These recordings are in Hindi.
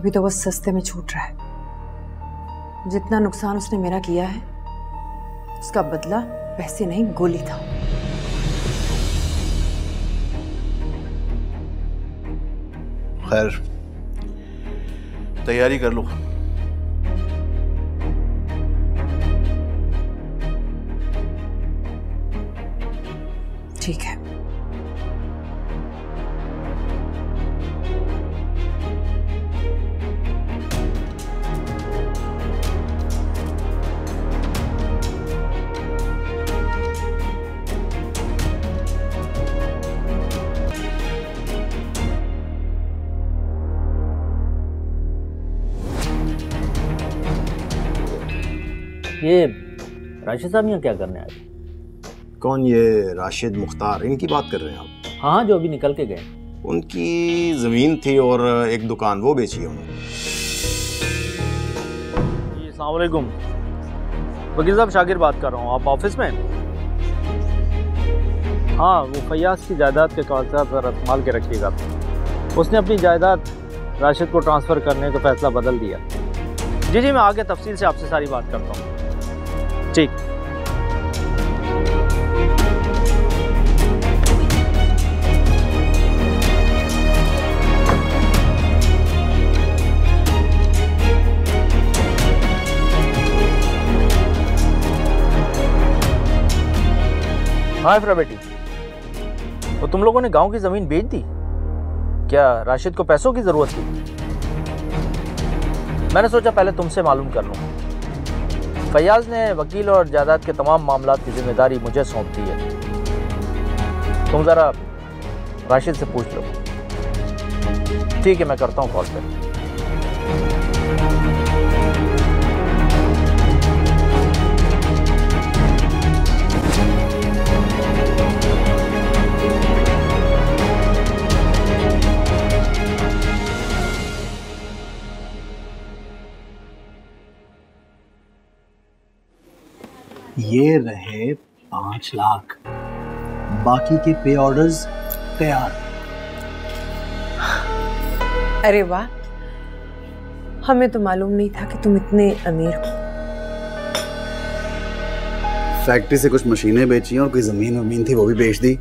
अभी तो वो सस्ते में छूट रहा है। जितना नुकसान उसने मेरा किया है उसका बदला पैसे नहीं गोली था। खैर, तैयारी कर लो। ठीक है। ये राशिद साहब यहाँ क्या करने आए? कौन? ये राशिद मुख्तार, इनकी बात कर रहे हैं आप? हाँ, जो अभी निकल के गए। उनकी ज़मीन थी और एक दुकान, वो बेची है उन्होंने। जी अस्सलाम वालेकुम, वकील साहब शाकिर बात कर रहा हूँ। आप ऑफिस में? हाँ, वो फैयाज की जायदाद के कागजात ज़रा संभाल के रखिएगा। उसने अपनी जायदाद राशिद को ट्रांसफ़र करने का फैसला बदल दिया। जी जी, मैं आगे तफसील से आपसे सारी बात करता हूँ। ठीक। हाँ इफ्रा बेटी, तो तुम लोगों ने गांव की जमीन बेच दी क्या? राशिद को पैसों की जरूरत थी? मैंने सोचा पहले तुमसे मालूम कर लूं। फैयाज ने वकील और जायदाद के तमाम मामलात की जिम्मेदारी मुझे सौंप दी है। तुम जरा राशिद से पूछ लो। ठीक है, मैं करता हूँ कॉल पे। ये रहे 5 लाख, बाकी के पे ऑर्डर्स तैयार। अरे वाह, हमें तो मालूम नहीं था कि तुम इतने अमीर हो। फैक्ट्री से कुछ मशीनें बेची और कोई जमीन थी वो भी बेच दी।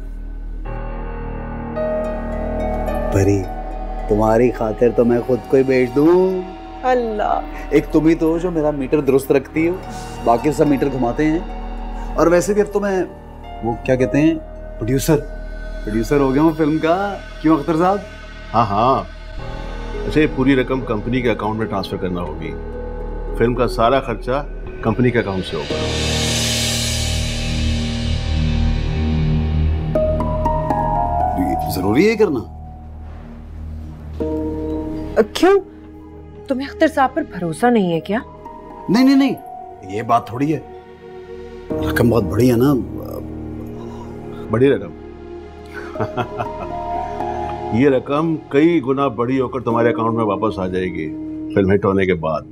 परी, तुम्हारी खातिर तो मैं खुद को ही बेच दूं। अल्लाह, एक तुम ही तो जो मेरा मीटर दुरुस्त रखती हो, बाकी सब मीटर घुमाते हैं। और वैसे भी अब तो मैं वो क्या कहते हैं, प्रोड्यूसर हो गया हूँ फिल्म का। क्यों अख्तर साहब? हाँ हाँ, अच्छा, ये पूरी रकम कंपनी के अकाउंट में ट्रांसफर करना होगी। फिल्म का सारा खर्चा कंपनी के अकाउंट से होगा। जरूरी है करना? क्यों, तुम्हें अख्तर साहब पर भरोसा नहीं है क्या? नहीं, ये बात थोड़ी है। रकम बहुत बड़ी है ना। बड़ी रकम? ये रकम कई गुना बड़ी होकर तुम्हारे अकाउंट में वापस आ जाएगी फिल्म हिट होने के बाद।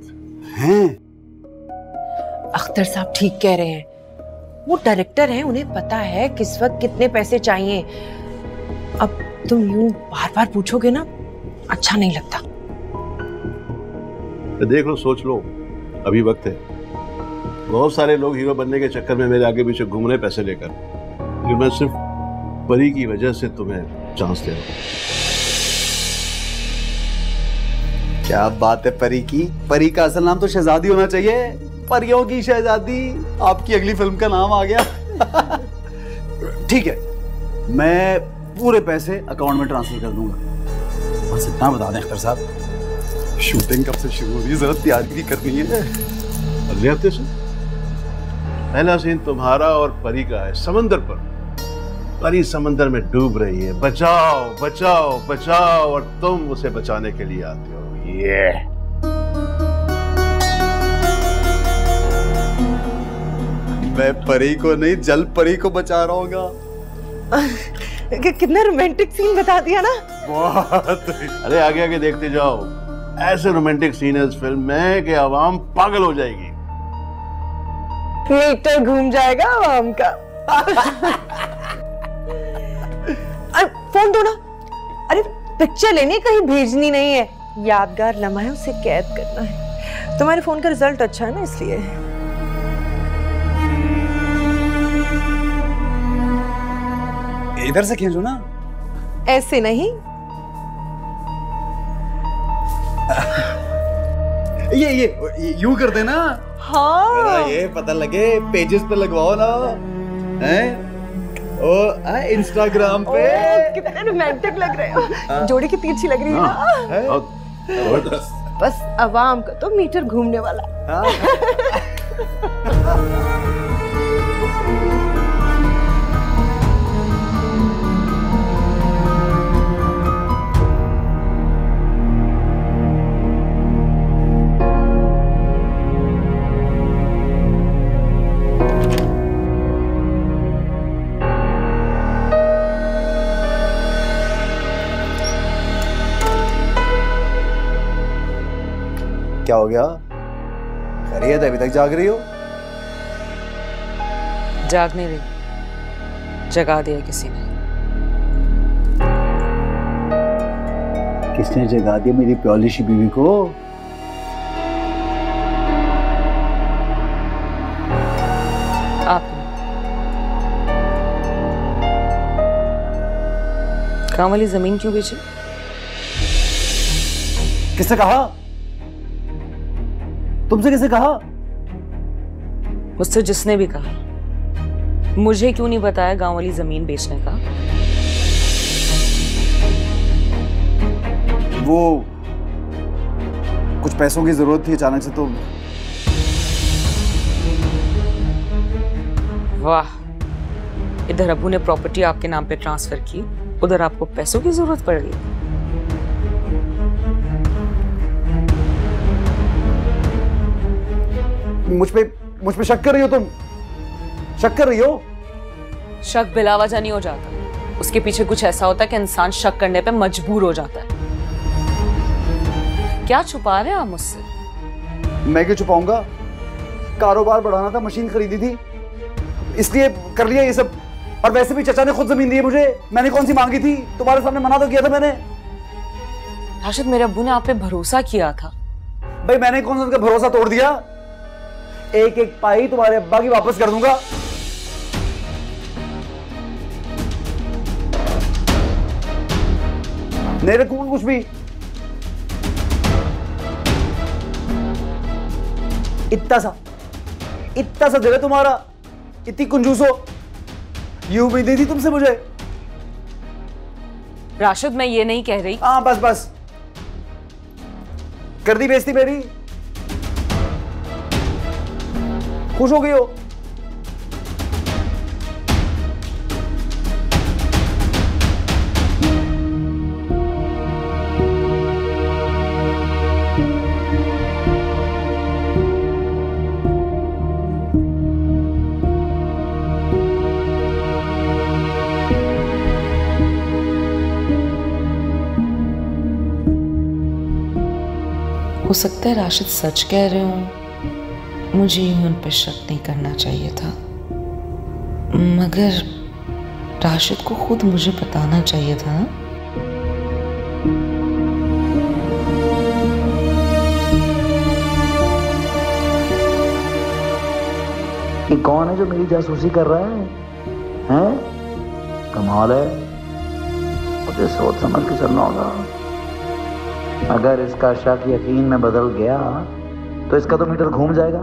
हैं? अख्तर साहब ठीक कह रहे हैं। वो डायरेक्टर हैं, उन्हें पता है किस वक्त कितने पैसे चाहिए। अब तुम यूं बार बार पूछोगे ना, अच्छा नहीं लगता। देख लो, सोच लो, अभी वक्त है। बहुत सारे लोग हीरो बनने के चक्कर में मेरे आगे पीछे घूम रहे पैसे लेकर, लेकिन मैं सिर्फ परी की वजह से तुम्हें चांस दे रहा हूं। क्या बात है परी की। परी का असल नाम तो शहजादी होना चाहिए। परियों की शहजादी, आपकी अगली फिल्म का नाम आ गया। ठीक है, मैं पूरे पैसे अकाउंट में ट्रांसफर कर दूंगा। बस इतना बता दें अख्तर साहब, शूटिंग कब से शुरू हो रही है, जरा तैयारी करनी है। अगले हफ्ते से। पहला सीन तुम्हारा और परी का है समंदर पर। परी समंदर में डूब रही है, बचाओ बचाओ बचाओ, और तुम उसे बचाने के लिए आते हो। ये मैं परी को नहीं, जल परी को बचा रहा हूँ। कितना रोमांटिक सीन बता दिया ना। बहुत। अरे आगे आगे देखते जाओ, ऐसे रोमांटिक सीन है इस फिल्म में कि आवाम पागल हो जाएगी। मीटर घूम जाएगा आवाम का। फोन दो ना। अरे पिक्चर लेने कहीं भेजनी नहीं है, यादगार लम्हा है, उसे कैद करना है। तुम्हारे फोन का रिजल्ट अच्छा है ना, इसलिए। इधर से खींचो ना। ऐसे नहीं। ये यूं कर देना। हाँ ये पता लगे, पेजेस पे लगवाओ ना, हैं? ओ इंस्टाग्राम पे। कितने रोमांटिक लग रहे हो, जोड़ी की तिरछी लग रही है ना। बस आवाम का तो मीटर घूमने वाला। क्या हो गया? खैरियत है? अभी तक जाग रही हो? जाग नहीं रही, जगा दिया किसी ने। किसने जगा दिया मेरी प्याली सी बीवी को? आपने। काम वाली जमीन क्यों बेची? किसने कहा? तुमसे किसने कहा? मुझसे जिसने भी कहा। मुझे क्यों नहीं बताया गांव वाली जमीन बेचने का? वो कुछ पैसों की जरूरत थी अचानक से, तो। वाह, इधर अबू ने प्रॉपर्टी आपके नाम पे ट्रांसफर की, उधर आपको पैसों की जरूरत पड़ गई। मुझ पे शक कर रही हो तुम? शक कर रही हो? शक बिलावजह नहीं हो जाता, उसके पीछे कुछ ऐसा होता है कि इंसान शक करने पे मजबूर हो जाता है। क्या छुपा रहे हैं आप मुझसे? मैं क्यों छुपाऊंगा? कारोबार बढ़ाना था, मशीन खरीदी थी, इसलिए कर लिया ये सब। और वैसे भी चचा ने खुद जमीन दी है मुझे, मैंने कौन सी मांगी थी? तुम्हारे सामने मना तो किया था मैंने। राशिद, मेरे अब्बू ने आप पे भरोसा किया था। भाई मैंने कौन सा उनका भरोसा तोड़ दिया? एक एक पाई तुम्हारे अब्बा की वापस कर दूंगा। नहीं रखूंगा कुछ भी। इतना सा दिल है तुम्हारा, इतनी कंजूस हो। ये उम्मीद नहीं थी तुमसे मुझे। राशिद, मैं ये नहीं कह रही। हाँ बस कर दी बेइज्जती मेरी। खुश हो गई हो? हो सकता है राशिद सच कह रहे हो, मुझे यूं उन पर शक नहीं करना चाहिए था, मगर राशिद को खुद मुझे बताना चाहिए था ना। ये कौन है जो मेरी जासूसी कर रहा है? हैं? कमाल है, मुझे सोच समझ के चलना होगा। अगर इसका शक यकीन में बदल गया तो इसका तो मीटर घूम जाएगा।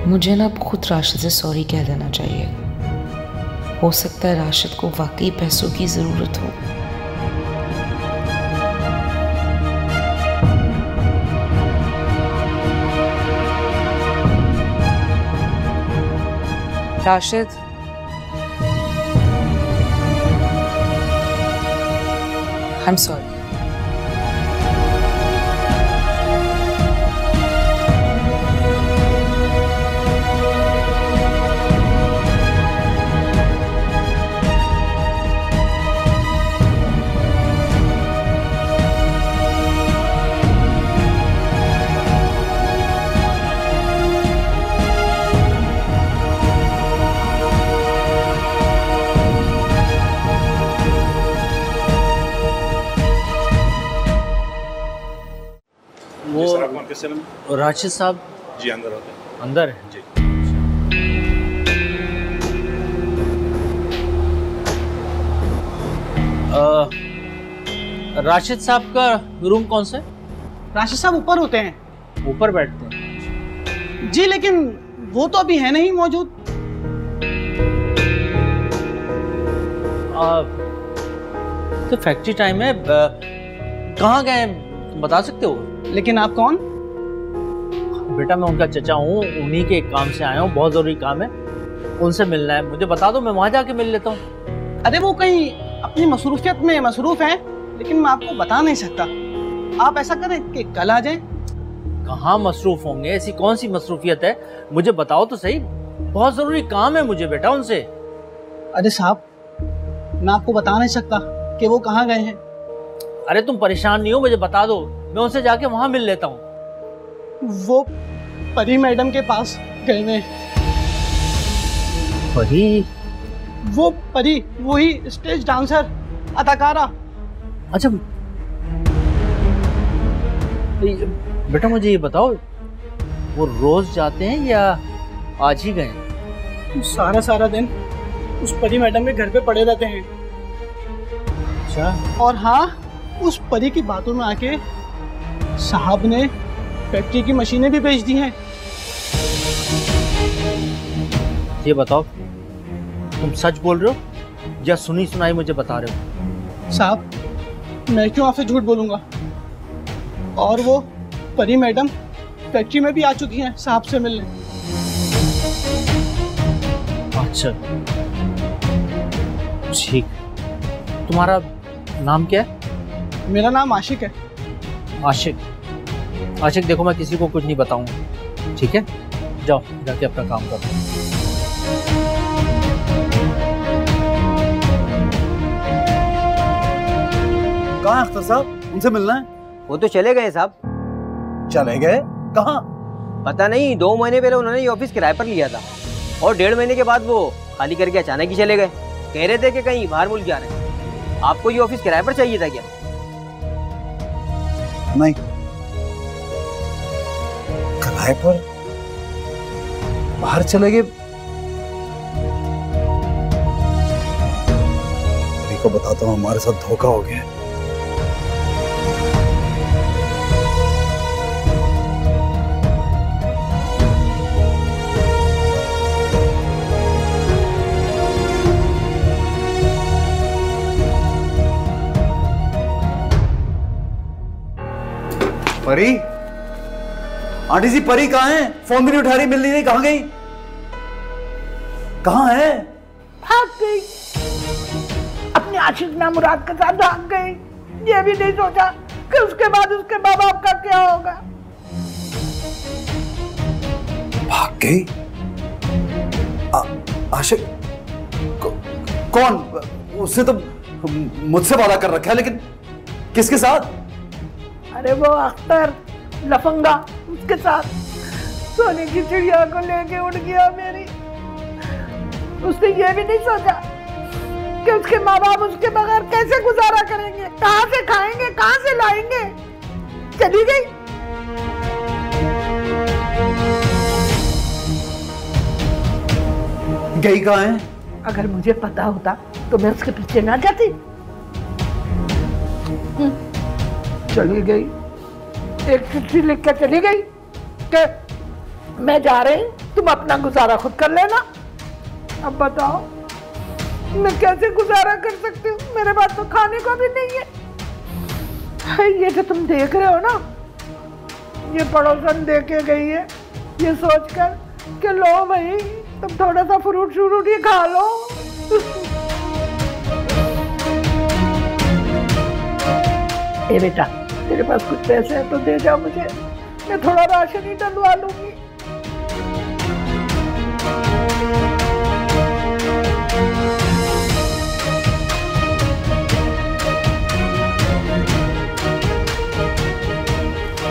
मुझे ना अब खुद राशिद से सॉरी कह देना चाहिए। हो सकता है राशिद को वाकई पैसों की जरूरत हो। Rashid, I am sorry. वो सर, आप कौन किस चैनल में? राशिद साहब जी अंदर होते हैं। अंदर है जी। राशिद साहब का रूम कौन सा है? राशिद साहब ऊपर होते हैं। ऊपर बैठते हैं? जी, लेकिन वो तो अभी है नहीं मौजूद। तो फैक्ट्री टाइम है, कहाँ गए बता सकते हो? लेकिन आप कौन? बेटा मैं उनका चचा हूँ, उन्हीं के काम से आया हूँ, बहुत जरूरी काम है, उनसे मिलना है, मुझे बता दो, मैं वहां जाके मिल लेता हूँ। अरे वो कहीं अपनी मसरूफियत में मसरूफ हैं, लेकिन मैं आपको बता नहीं सकता। आप ऐसा करें कि कल आ जाएं। कहाँ मसरूफ होंगे, ऐसी कौन सी मसरूफियत है, मुझे बताओ तो सही, बहुत जरूरी काम है मुझे बेटा उनसे। अरे साहब, मैं आपको बता नहीं सकता कि वो कहाँ गए हैं। अरे तुम परेशान नहीं हो, मुझे बता दो, मैं उनसे जाके वहां मिल लेता हूँ। वो परी मैडम के पास गए हैं। परी? वो परी, वही स्टेज डांसर, अदाकारा। अच्छा बेटा मुझे ये बताओ, वो रोज जाते हैं या आज ही गए? सारा दिन उस परी मैडम के घर पे पड़े रहते हैं। अच्छा। और हाँ, उस परी की बातों में आके साहब ने फैक्ट्री की मशीनें भी बेच दी हैं। ये बताओ तुम सच बोल रहे हो या सुनी सुनाई मुझे बता रहे हो? साहब, मैं क्यों आपसे झूठ बोलूंगा? और वो परी मैडम फैक्ट्री में भी आ चुकी हैं साहब से मिलने। अच्छा ठीक, तुम्हारा नाम क्या है? मेरा नाम आशिक है। आशिक? आशिक देखो, मैं किसी को कुछ नहीं बताऊंगा, ठीक है? जाओ जाके अपना काम करो। कहाँ है अख्तर साहब? उनसे मिलना है। वो तो चले गए साहब। चले गए? कहाँ? पता नहीं, 2 महीने पहले उन्होंने ये ऑफिस किराए पर लिया था और 1.5 महीने के बाद वो खाली करके अचानक ही चले गए। कह रहे थे कि कहीं बाहर मुल्क जा रहे हैं। आपको ये ऑफिस किराए पर चाहिए था क्या? नहीं, किराए पर बाहर चले गए? परी को बताता हूँ हमारे साथ धोखा हो गया। परी, आंटी जी परी कहाँ है? फोन भी नहीं उठा रही, मिल नहीं रही, कहाँ गई? कहाँ है? भाग गई, अपने आशिक नामुराद के साथ भाग गई। ये भी नहीं सोचा कि उसके बाद उसके माँ बाप का क्या होगा। भाग गई? आशिक कौन? उससे तो मुझसे वादा कर रखा है, लेकिन किसके साथ? अरे वो अख्तर लफंगा, उसके साथ सोने की चिड़िया को लेके उड़ गया मेरी। उसने ये भी नहीं सोचा कि उसके माँ बाप उसके बगैर कैसे गुजारा करेंगे, कहाँ से खाएंगे, कहाँ से लाएंगे। चली गई। गई कहाँ है? अगर मुझे पता होता तो मैं उसके पीछे ना जाती। चली गई, एक चिट्ठी लिख कर चली गई कि मैं जा रही हूं, तुम अपना गुजारा खुद कर लेना। अब बताओ मैं कैसे गुजारा कर सकती हूँ, मेरे पास तो खाने को भी नहीं है। ये जो तुम देख रहे हो ना, ये पड़ोसन दे के गई है, ये सोचकर कि लो भाई तुम थोड़ा सा फ्रूट श्रूट ही खा लो। ए बेटा, तेरे पास कुछ पैसे हैं तो दे जाओ मुझे, मैं थोड़ा राशन ही डलवा लूंगी।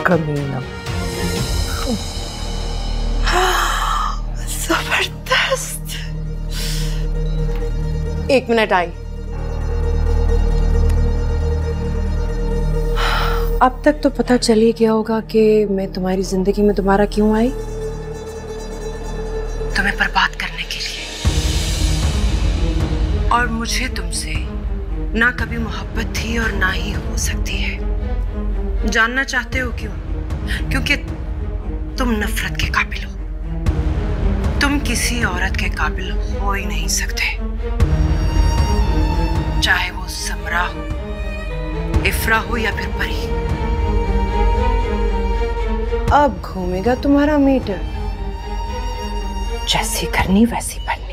कमीना। जबरदस्त। 1 मिनट आई। अब तक तो पता चल ही गया होगा कि मैं तुम्हारी जिंदगी में दोबारा क्यों आई। तुम्हें बर्बाद करने के लिए। और मुझे तुमसे ना कभी मोहब्बत थी और ना ही हो सकती है। जानना चाहते हो क्यों? क्योंकि तुम नफरत के काबिल हो। तुम किसी औरत के काबिल हो ही नहीं सकते, चाहे वो समरा हो, इफ्रा हो या फिर परी। अब घूमेगा तुम्हारा मीटर, जैसी करनी वैसी बन।